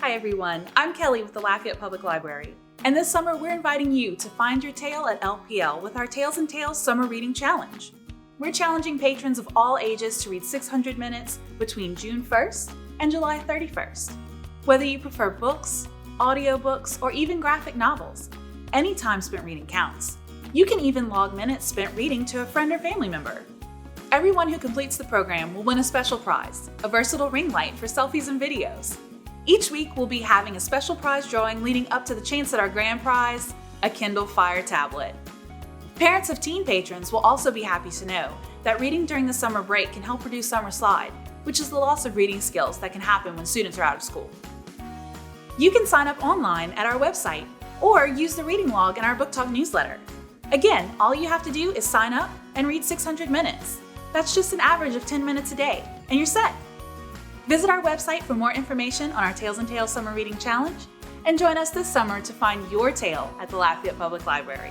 Hi everyone, I'm Kelly with the Lafayette Public Library. And this summer we're inviting you to Find Your Tale at LPL with our Tales and Tales Summer Reading Challenge. We're challenging patrons of all ages to read 600 minutes between June 1st and July 31st. Whether you prefer books, audiobooks, or even graphic novels, any time spent reading counts. You can even log minutes spent reading to a friend or family member. Everyone who completes the program will win a special prize, a versatile ring light for selfies and videos. Each week we'll be having a special prize drawing leading up to the chance at our grand prize, a Kindle Fire tablet. Parents of teen patrons will also be happy to know that reading during the summer break can help reduce summer slide, which is the loss of reading skills that can happen when students are out of school. You can sign up online at our website or use the reading log in our Book Talk newsletter. Again, all you have to do is sign up and read 600 minutes. That's just an average of 10 minutes a day, and you're set. Visit our website for more information on our Tales and Tales Summer Reading Challenge, and join us this summer to find your tale at the Lafayette Public Library.